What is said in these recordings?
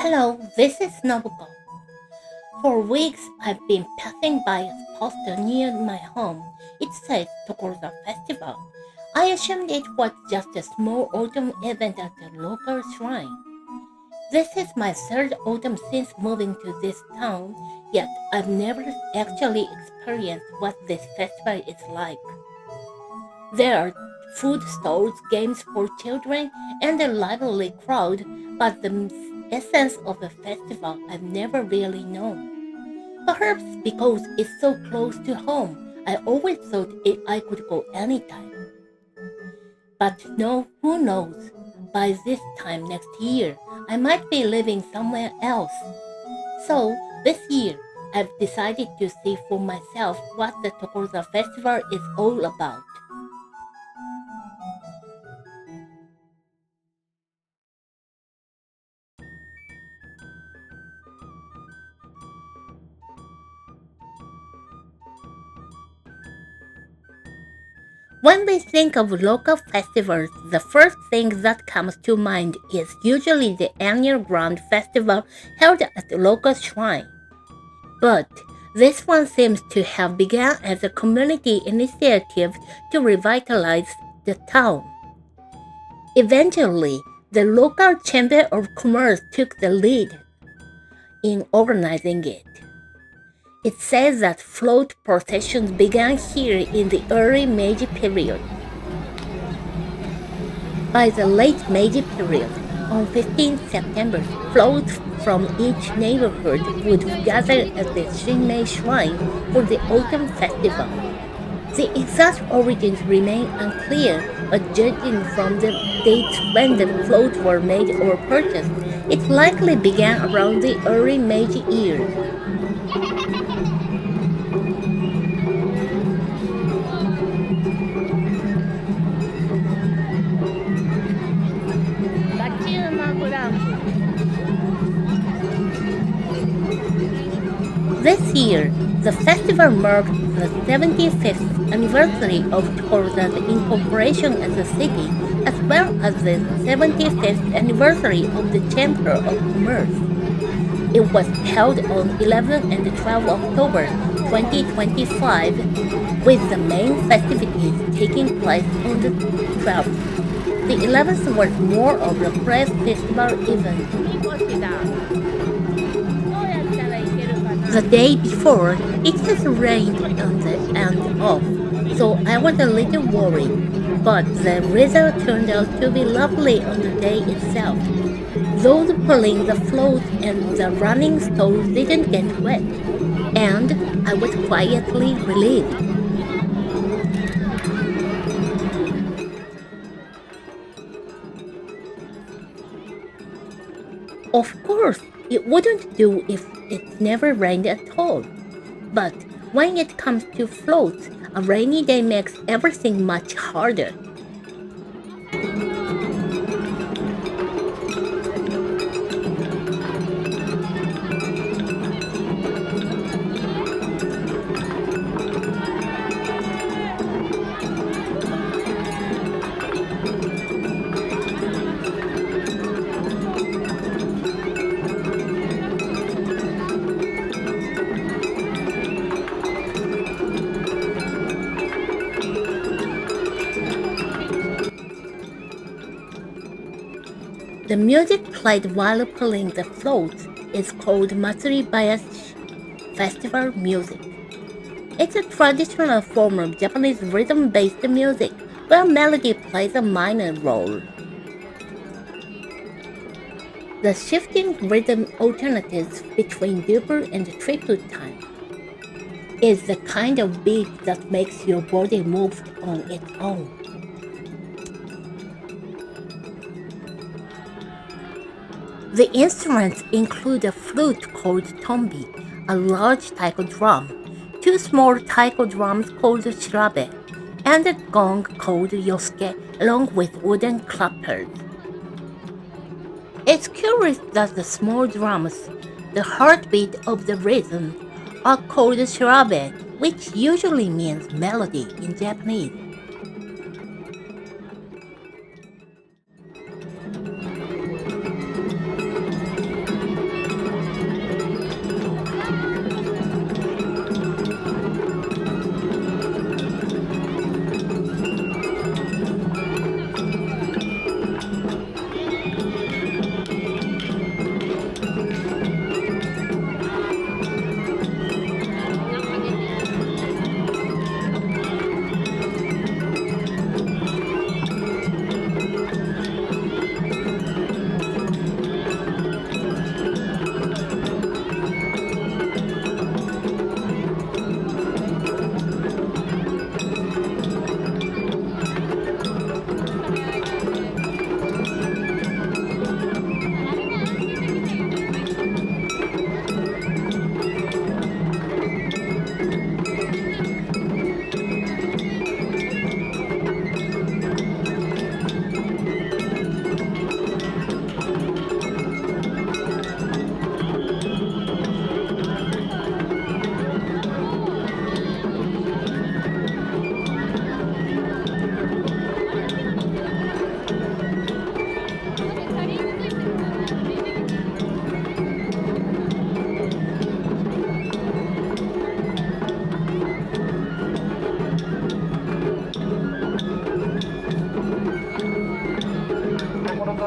Hello, this is Nobuko. For weeks I've been passing by a poster near my home. It says Tokorozawa Festival. I assumed it was just a small autumn event at a local shrine. This is my third autumn since moving to this town, yet I've never actually experienced what this festival is like. There are food stalls, games for children, and a lively crowd, but the essence of a festival I've never really known. Perhaps because it's so close to home, I always thought I could go anytime. But no, who knows? By this time next year, I might be living somewhere else. So, this year, I've decided to see for myself what the Tokorozawa Festival is all about. When we think of local festivals, the first thing that comes to mind is usually the annual grand festival held at the local shrine. But this one seems to have begun as a community initiative to revitalize the town. Eventually, the local Chamber of Commerce took the lead in organizing it. It says that float processions began here in the early Meiji period. By the late Meiji period, on 15 September, floats from each neighborhood would gather at the Shinmei Shrine for the autumn festival. The exact origins remain unclear, but judging from the dates when the floats were made or purchased, it likely began around the early Meiji years. This year, the festival marked the 75th anniversary of Tokorozawa's incorporation as a city, as well as the 75th anniversary of the Chamber of Commerce. It was held on 11 and 12 October 2025, with the main festivities taking place on the 12th. The 11th was more of a press festival event. The day before, it has rained on and off, so I was a little worried, but the weather turned out to be lovely on the day itself. Those pulling the float and the running stalls didn't get wet, and I was quietly relieved. Of course, it wouldn't do if it never rained at all. But when it comes to floats, a rainy day makes everything much harder. The music played while pulling the floats is called Matsuri-bayashi festival music. It's a traditional form of Japanese rhythm-based music where melody plays a minor role. The shifting rhythm alternatives between double and triple time is the kind of beat that makes your body move on its own. The instruments include a flute called tombi, a large taiko drum, two small taiko drums called shirabe, and a gong called yosuke, along with wooden clappers. It's curious that the small drums, the heartbeat of the rhythm, are called shirabe, which usually means melody in Japanese.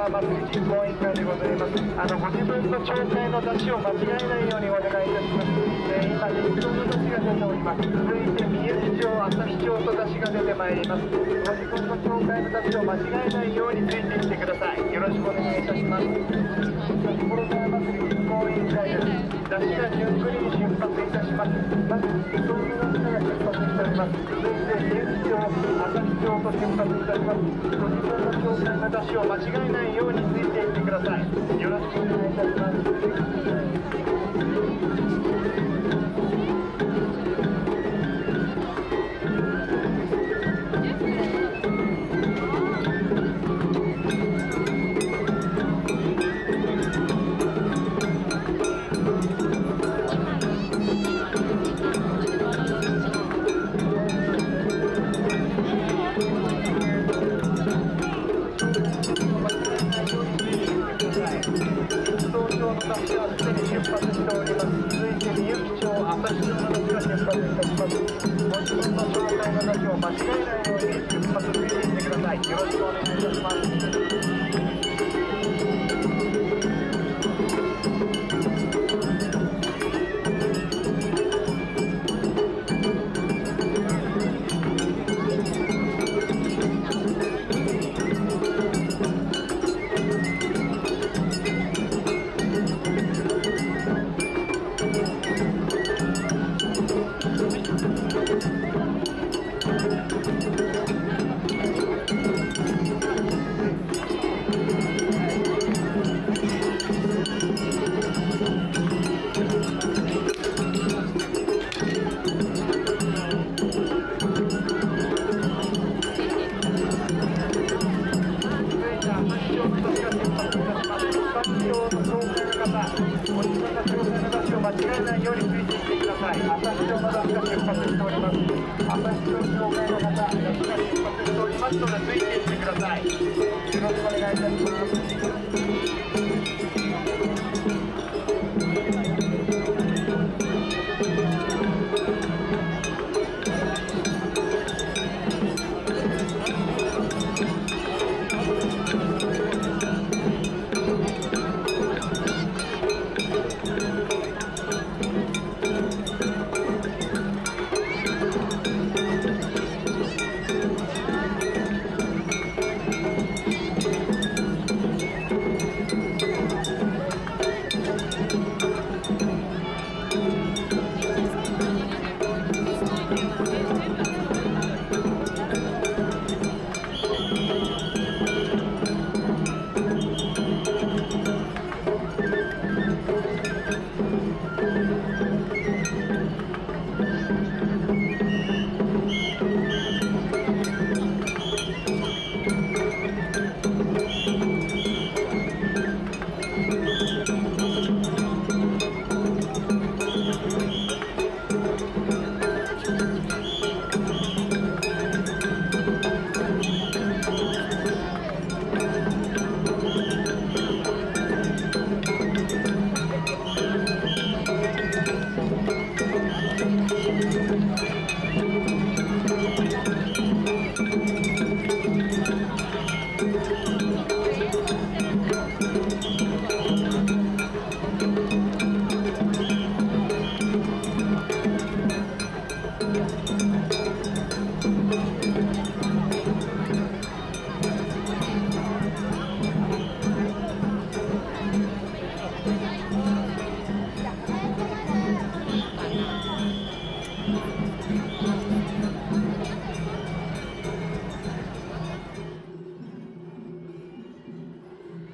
沢祭り実行委員会でございます。ご自分の町会の出しを間違えないようにお願いいたします。今、適当の出しが出ております。続いて、三重市町、旭町と出しが出てまいります。ご自分の町会の出しを間違えないようについてきてください。よろしくお願いいたします。所沢祭り実行委員会です。出しがゆっくりに出発いたします。まず、適当の出しが出発しております。続いて、三重市町、旭町と出発いたします。ご自分の町会の出しを間違えないようについていってください。よろしくお願いいたします。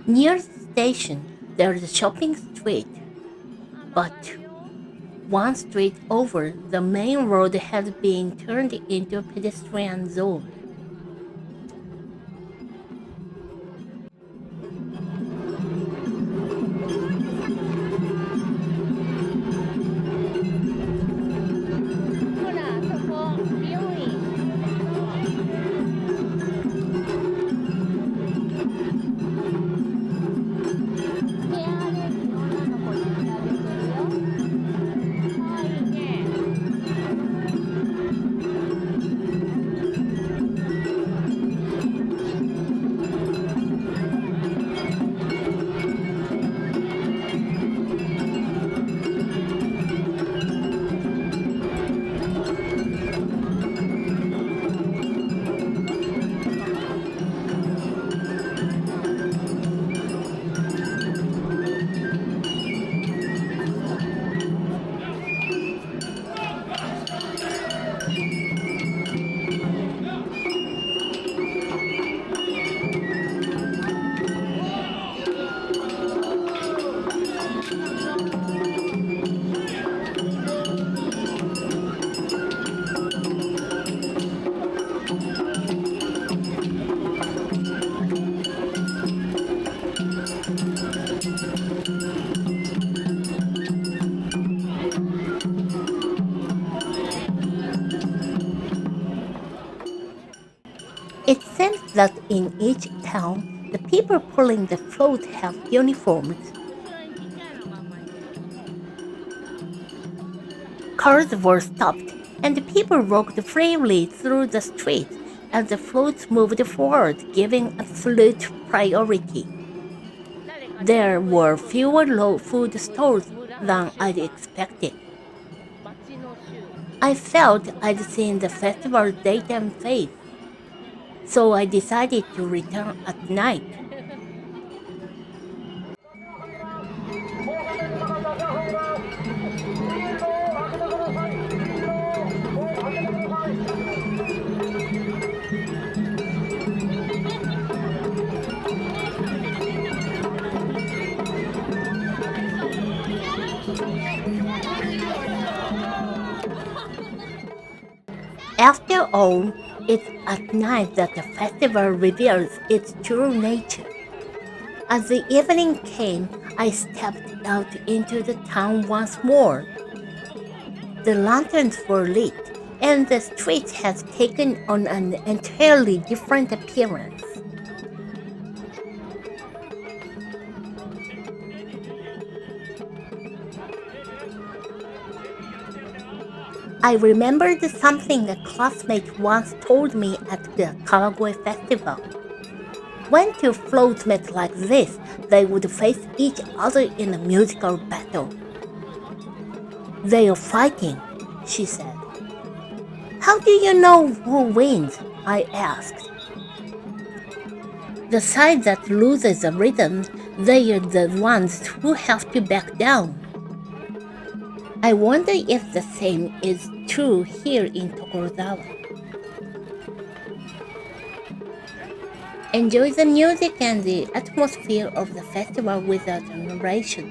Near the station, there is a shopping street, but one street over, the main road has been turned into a pedestrian zone. that in each town, the people pulling the float have uniforms. Cars were stopped, and the people walked freely through the streets as the floats moved forward, giving absolute priority. There were fewer low food stalls than I'd expected. I felt I'd seen the festival's daytime phase, so I decided to return at night. After all, it's at night that the festival reveals its true nature. As the evening came, I stepped out into the town once more. The lanterns were lit, and the street had taken on an entirely different appearance. I remembered something a classmate once told me at the Kawagoe Festival. When two floats met like this, they would face each other in a musical battle. "They are fighting," she said. "How do you know who wins?" I asked. "The side that loses a rhythm, they are the ones who have to back down." I wonder if the same is true here in Tokorozawa. Enjoy the music and the atmosphere of the festival without a narration.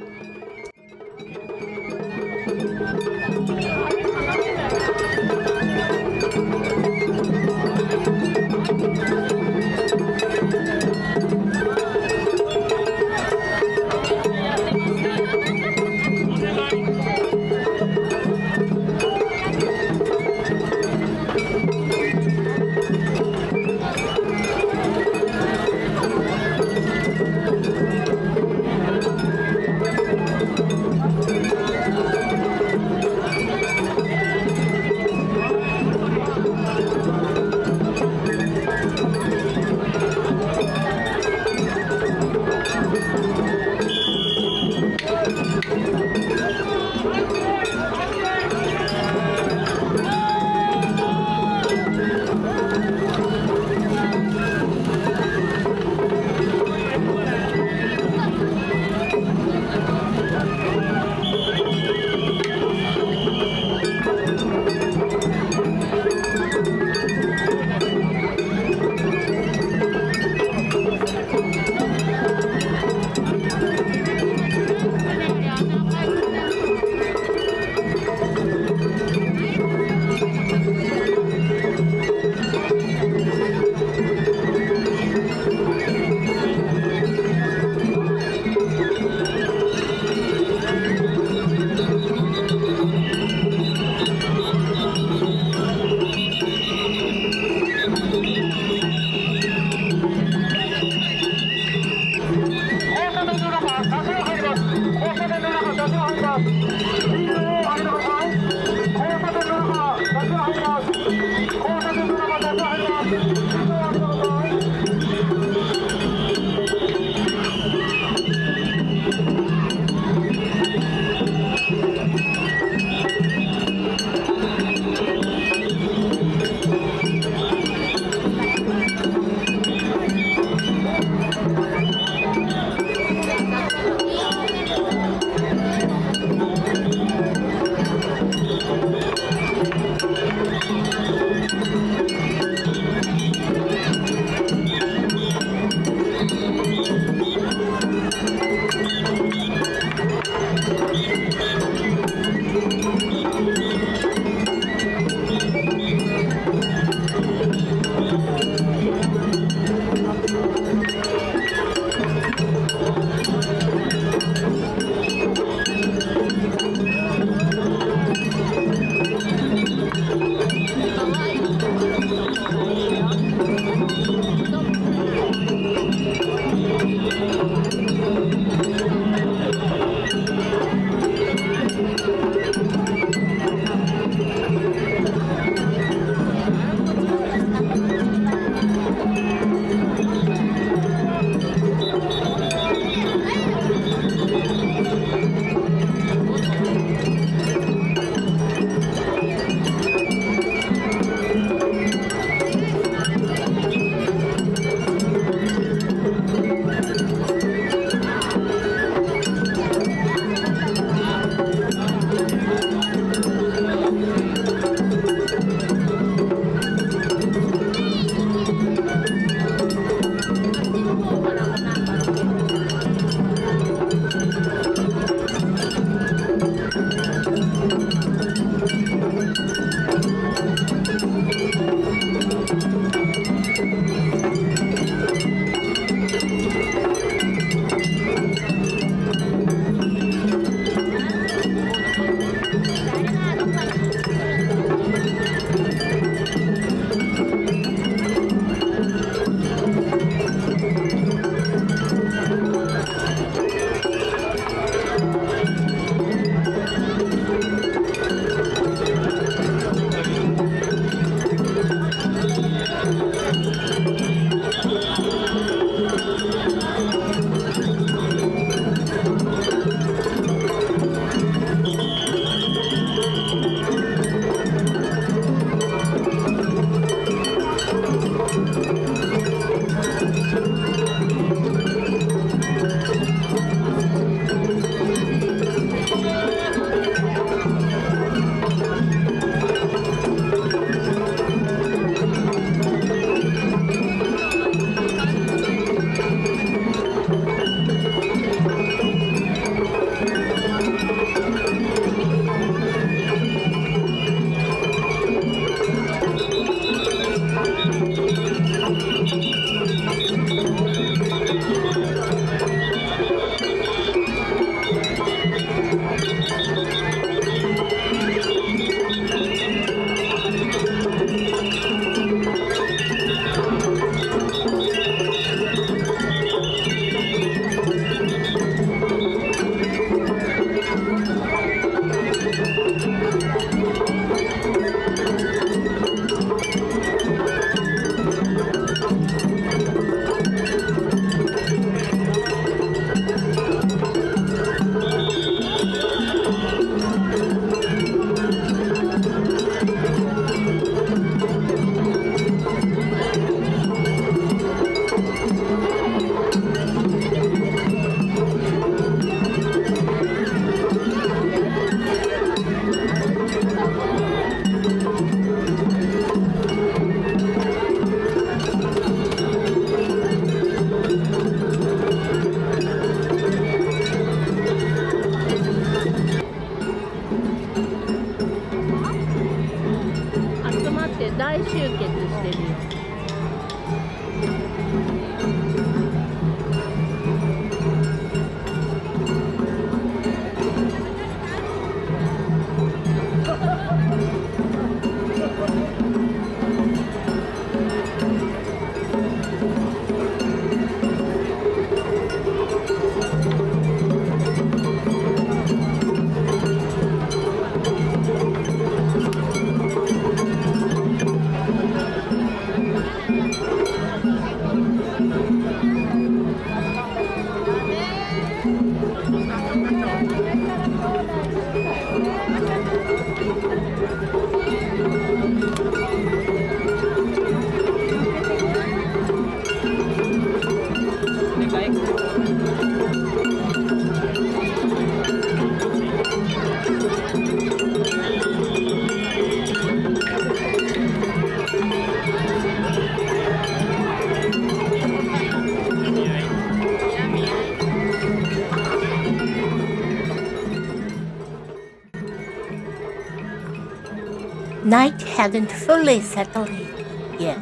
Night hadn't fully settled in yet.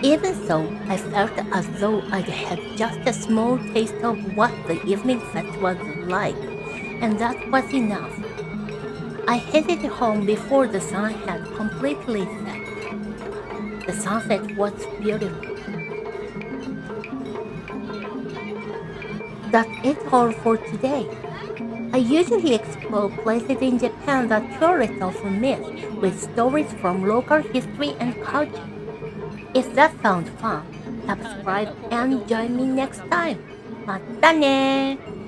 Even so, I felt as though I'd had just a small taste of what the evening fest was like, and that was enough. I headed home before the sun had completely set. The sunset was beautiful. That's it all for today. I usually explore places in Japan that tourists often miss, with stories from local history and culture. If that sounds fun, subscribe and join me next time. Matane!